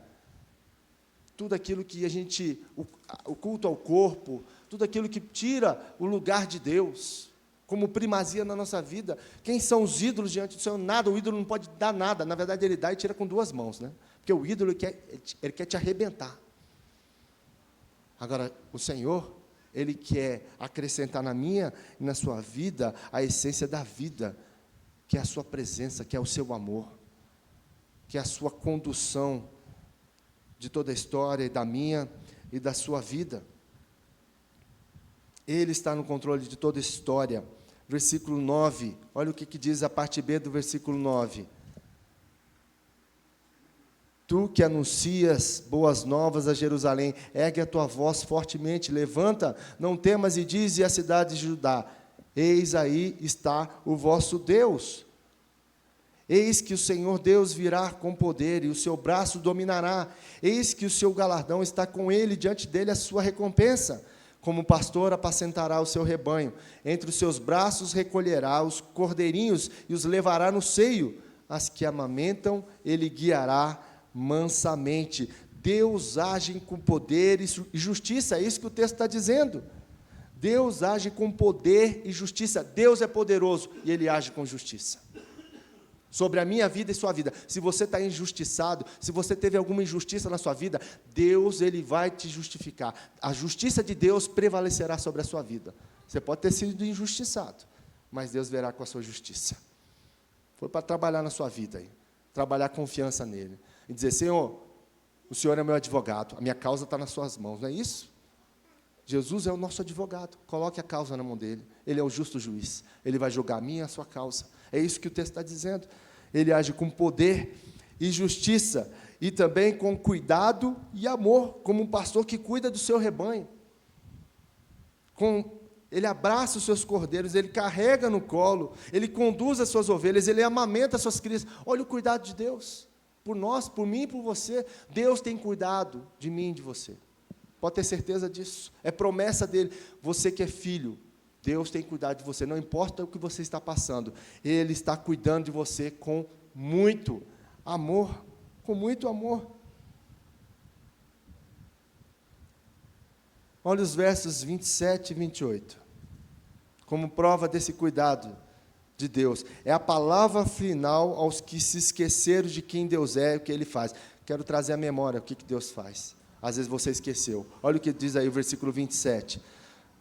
tudo aquilo que a gente, o culto ao corpo, tudo aquilo que tira o lugar de Deus, como primazia na nossa vida. Quem são os ídolos diante do Senhor? Nada, o ídolo não pode dar nada, na verdade ele dá e tira com duas mãos, né? Porque o ídolo ele quer te arrebentar. Agora, o Senhor, Ele quer acrescentar na minha e na sua vida a essência da vida, que é a sua presença, que é o seu amor, que é a sua condução de toda a história, e da minha e da sua vida. Ele está no controle de toda a história. Versículo 9, olha o que diz a parte B do versículo 9. Tu que anuncias boas novas a Jerusalém, ergue a tua voz fortemente, levanta, não temas, e dize à cidade de Judá: eis aí está o vosso Deus. Eis que o Senhor Deus virá com poder, e o seu braço dominará. Eis que o seu galardão está com ele, diante dele a sua recompensa. Como pastor apacentará o seu rebanho, entre os seus braços recolherá os cordeirinhos e os levará no seio. As que amamentam, ele guiará mansamente. Deus age com poder e justiça, é isso que o texto está dizendo. Deus age com poder e justiça. Deus é poderoso e Ele age com justiça. Sobre a minha vida e sua vida. Se você está injustiçado, se você teve alguma injustiça na sua vida, Deus, Ele vai te justificar. A justiça de Deus prevalecerá sobre a sua vida. Você pode ter sido injustiçado, mas Deus verá com a sua justiça. Foi para trabalhar na sua vida, aí, trabalhar confiança nele. E dizer: Senhor, o Senhor é meu advogado, a minha causa está nas suas mãos, não é isso? Jesus é o nosso advogado, coloque a causa na mão dele, ele é o justo juiz, ele vai julgar a minha e a sua causa, é isso que o texto está dizendo. Ele age com poder e justiça, e também com cuidado e amor, como um pastor que cuida do seu rebanho. Ele abraça os seus cordeiros, ele carrega no colo, ele conduz as suas ovelhas, ele amamenta as suas crianças. Olha o cuidado de Deus, por nós, por mim e por você. Deus tem cuidado de mim e de você. Pode ter certeza disso. É promessa dele. Você que é filho, Deus tem cuidado de você. Não importa o que você está passando, Ele está cuidando de você com muito amor. Com muito amor. Olha os versos 27 e 28. Como prova desse cuidado de Deus. É a palavra final aos que se esqueceram de quem Deus é e o que Ele faz. Quero trazer à memória o que Deus faz. Às vezes você esqueceu. Olha o que diz aí o versículo 27.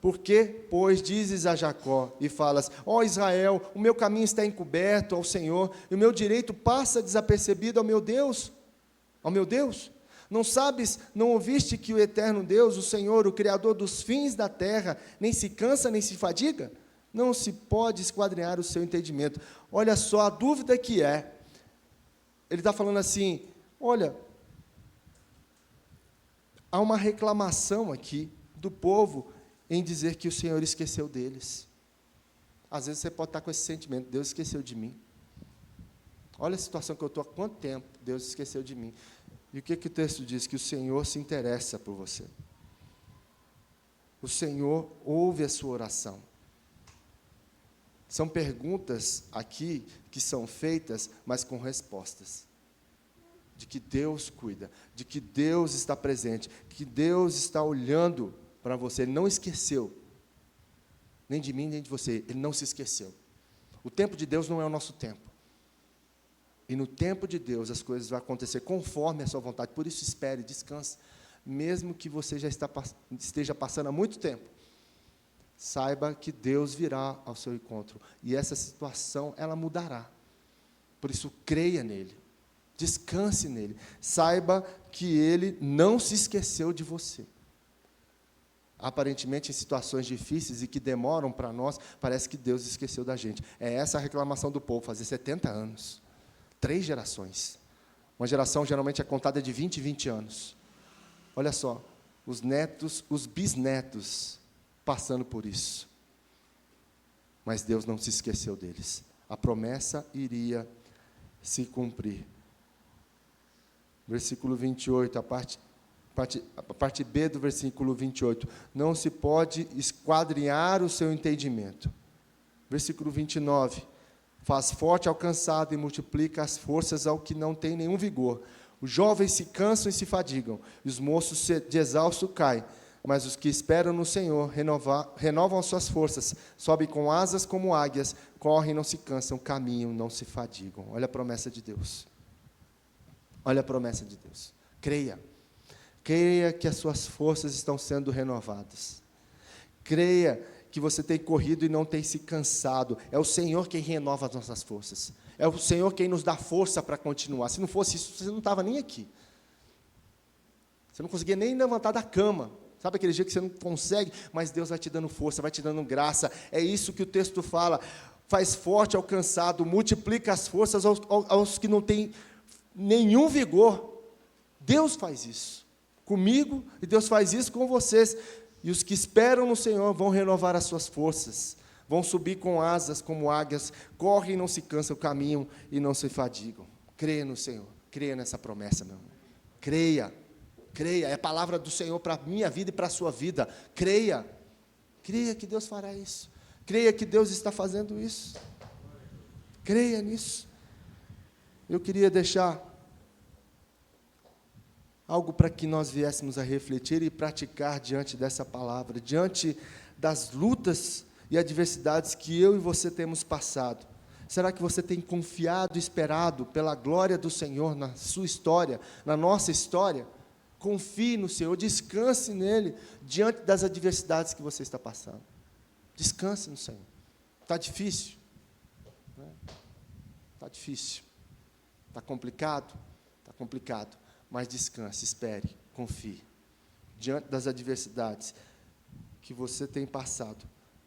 Por que, pois, dizes a Jacó e falas, ó Israel, o meu caminho está encoberto ao Senhor, e o meu direito passa desapercebido ao meu Deus? Ao meu Deus? Não sabes, não ouviste que o eterno Deus, o Senhor, o Criador dos fins da terra, nem se cansa, nem se fadiga? Não se pode esquadrinhar o seu entendimento. Olha só a dúvida que é. Ele está falando assim, olha, há uma reclamação aqui do povo em dizer que o Senhor esqueceu deles. Às vezes você pode estar com esse sentimento, Deus esqueceu de mim. Olha a situação que eu estou há quanto tempo, Deus esqueceu de mim. E o que o texto diz? Que o Senhor se interessa por você. O Senhor ouve a sua oração. São perguntas aqui que são feitas, mas com respostas. De que Deus cuida, de que Deus está presente, que Deus está olhando para você. Ele não esqueceu, nem de mim, nem de você. Ele não se esqueceu. O tempo de Deus não é o nosso tempo. E no tempo de Deus as coisas vão acontecer conforme a sua vontade. Por isso espere, descanse. Mesmo que você já esteja passando há muito tempo, saiba que Deus virá ao seu encontro. E essa situação, ela mudará. Por isso, creia nele. Descanse nele. Saiba que ele não se esqueceu de você. Aparentemente, em situações difíceis e que demoram para nós, parece que Deus esqueceu da gente. É essa a reclamação do povo, fazer 70 anos. 3 gerações. Uma geração geralmente é contada de 20 em 20 anos. Olha só, os netos, os bisnetos, passando por isso. Mas Deus não se esqueceu deles. A promessa iria se cumprir. Versículo 28, a parte B do versículo 28. Não se pode esquadrinhar o seu entendimento. Versículo 29. Faz forte ao cansado e multiplica as forças ao que não tem nenhum vigor. Os jovens se cansam e se fadigam, e os moços de exausto caem. Mas os que esperam no Senhor renovam as suas forças, sobem com asas como águias, correm e não se cansam, caminham, não se fadigam. Olha a promessa de Deus. Olha a promessa de Deus. Creia. Creia que as suas forças estão sendo renovadas. Creia que você tem corrido e não tem se cansado. É o Senhor quem renova as nossas forças. É o Senhor quem nos dá força para continuar. Se não fosse isso, você não estava nem aqui. Você não conseguia nem levantar da cama. Sabe aquele dia que você não consegue? Mas Deus vai te dando força, vai te dando graça. É isso que o texto fala. Faz forte ao cansado, multiplica as forças aos que não têm nenhum vigor. Deus faz isso comigo e Deus faz isso com vocês. E os que esperam no Senhor vão renovar as suas forças, vão subir com asas como águias, correm e não se cansam, caminham e não se fadigam. Creia no Senhor, creia nessa promessa, meu irmão. Creia, creia, é a palavra do Senhor para a minha vida e para a sua vida. Creia, creia que Deus fará isso. Creia que Deus está fazendo isso. Creia nisso. Eu queria deixar algo para que nós viéssemos a refletir e praticar diante dessa palavra, diante das lutas e adversidades que eu e você temos passado. Será que você tem confiado e esperado pela glória do Senhor na sua história, na nossa história? Confie no Senhor, descanse nele, diante das adversidades que você está passando. Descanse no Senhor. Está difícil? Está difícil. Está complicado? Está complicado. Mas descanse, espere, confie. Diante das adversidades que você tem passado,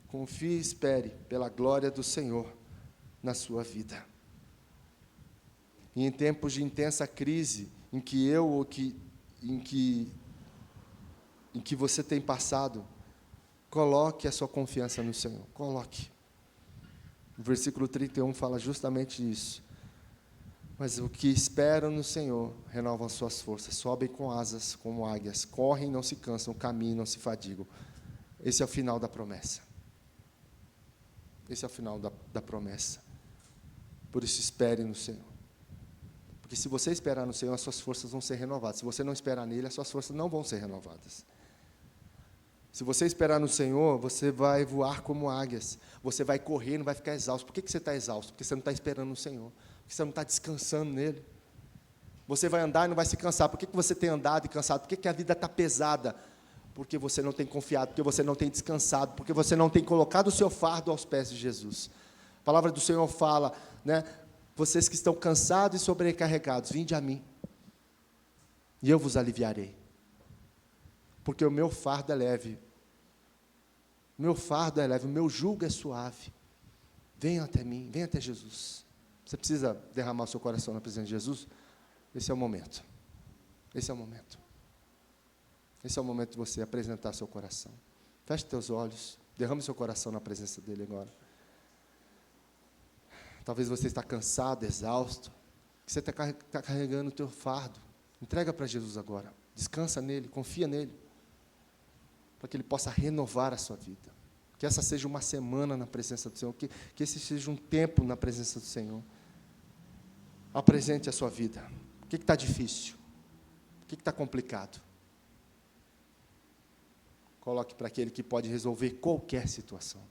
confie e espere pela glória do Senhor na sua vida. E em tempos de intensa crise, em que você tem passado, coloque a sua confiança no Senhor, coloque. O versículo 31 fala justamente isso. Mas o que esperam no Senhor renovam suas forças, sobem com asas como águias, correm e não se cansam, caminham e não se fadigam. Esse é o final da promessa. Esse é o final da promessa. Por isso, espere no Senhor. Porque se você esperar no Senhor, as suas forças vão ser renovadas. Se você não esperar nele, as suas forças não vão ser renovadas. Se você esperar no Senhor, você vai voar como águias. Você vai correr, não vai ficar exausto. Por que você está exausto? Porque você não está esperando no Senhor. Porque você não está descansando nele. Você vai andar e não vai se cansar. Por que você tem andado e cansado? Por que a vida está pesada? Porque você não tem confiado, porque você não tem descansado, porque você não tem colocado o seu fardo aos pés de Jesus. A palavra do Senhor fala, né? Vocês que estão cansados e sobrecarregados, vinde a mim, e eu vos aliviarei. Porque o meu fardo é leve. O meu fardo é leve, o meu jugo é suave. Venham até mim, venha até Jesus. Você precisa derramar o seu coração na presença de Jesus? Esse é o momento. Esse é o momento. Esse é o momento de você apresentar seu coração. Feche teus olhos, derrame seu coração na presença dele agora. Talvez você está cansado, exausto, que você está carregando o teu fardo. Entrega para Jesus agora. Descansa nele, confia nele, para que ele possa renovar a sua vida. Que essa seja uma semana na presença do Senhor, que esse seja um tempo na presença do Senhor. Apresente a sua vida. O que está difícil? O que está complicado? Coloque para aquele que pode resolver qualquer situação.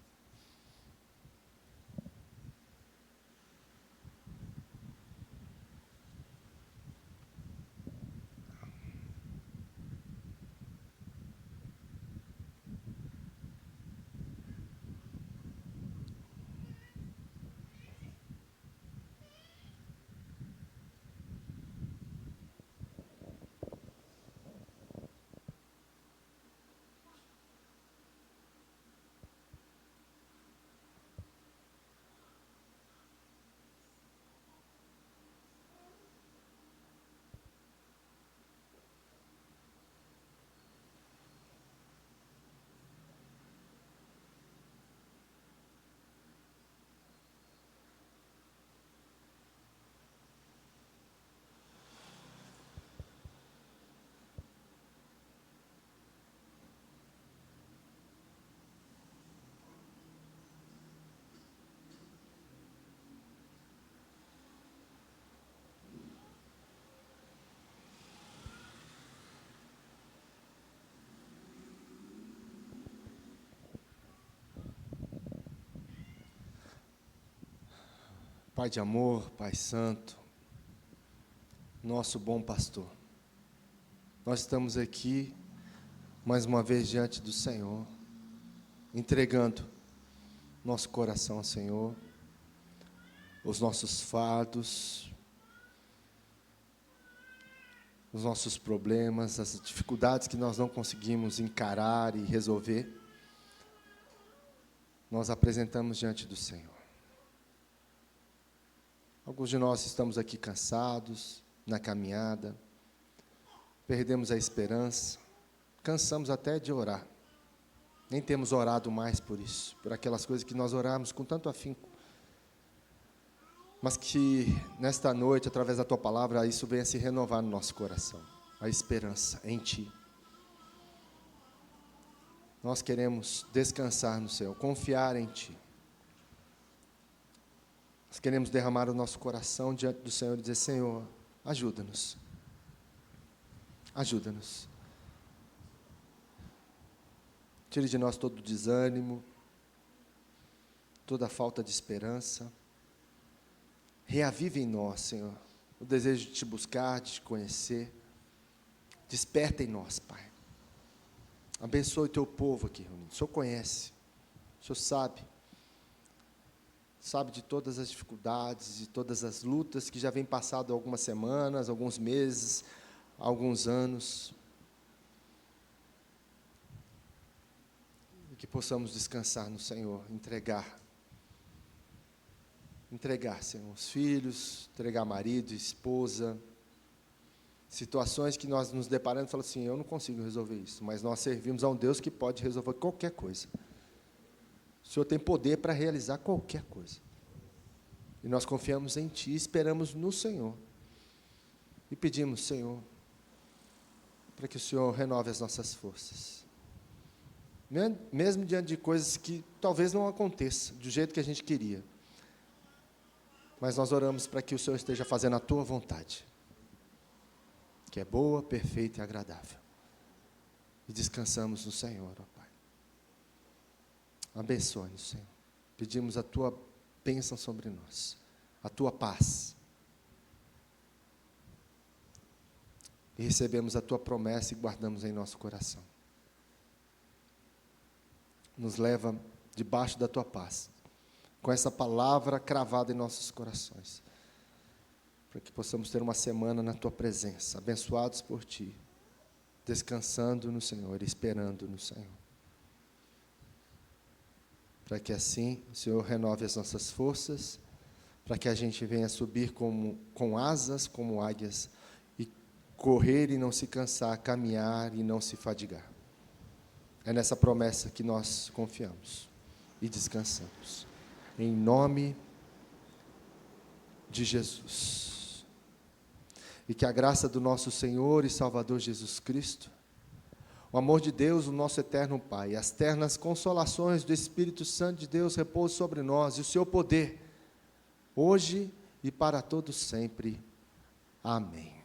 Pai de amor, Pai santo, nosso bom pastor, nós estamos aqui, mais uma vez, diante do Senhor, entregando nosso coração ao Senhor, os nossos fardos, os nossos problemas, as dificuldades que nós não conseguimos encarar e resolver, nós apresentamos diante do Senhor. Alguns de nós estamos aqui cansados, na caminhada, perdemos a esperança, cansamos até de orar. Nem temos orado mais por isso, por aquelas coisas que nós oramos com tanto afinco. Mas que nesta noite, através da Tua palavra, isso venha se renovar no nosso coração. A esperança em Ti. Nós queremos descansar no Senhor, confiar em Ti. Nós queremos derramar o nosso coração diante do Senhor e dizer, Senhor, ajuda-nos. Ajuda-nos. Tire de nós todo o desânimo, toda a falta de esperança. Reavive em nós, Senhor, o desejo de Te buscar, de Te conhecer. Desperta em nós, Pai. Abençoe o Teu povo aqui reunido. O Senhor conhece, o Senhor sabe de todas as dificuldades, de todas as lutas que já vem passado algumas semanas, alguns meses, alguns anos. E que possamos descansar no Senhor, entregar, Senhor, os filhos, entregar marido, esposa, situações que nós nos deparamos e falamos assim, eu não consigo resolver isso, mas nós servimos a um Deus que pode resolver qualquer coisa. O Senhor tem poder para realizar qualquer coisa. E nós confiamos em Ti, esperamos no Senhor. E pedimos, Senhor, para que o Senhor renove as nossas forças. Mesmo diante de coisas que talvez não aconteçam do jeito que a gente queria. Mas nós oramos para que o Senhor esteja fazendo a Tua vontade, que é boa, perfeita e agradável. E descansamos no Senhor, ó Pai. Abençoe-nos, Senhor. Pedimos a Tua bênção sobre nós, a Tua paz. e recebemos a tua promessa e guardamos em nosso coração. Nos leva debaixo da tua paz, com essa palavra cravada em nossos corações, para que possamos ter uma semana na tua presença, abençoados por ti, descansando no Senhor, esperando no Senhor. Para que assim o Senhor renove as nossas forças, para que a gente venha subir com asas como águias, e correr e não se cansar, caminhar e não se fadigar. É nessa promessa que nós confiamos e descansamos. Em nome de Jesus. E que a graça do nosso Senhor e Salvador Jesus Cristo, o amor de Deus, o nosso eterno Pai, as ternas consolações do Espírito Santo de Deus repousem sobre nós, e o seu poder, hoje e para todos sempre. Amém.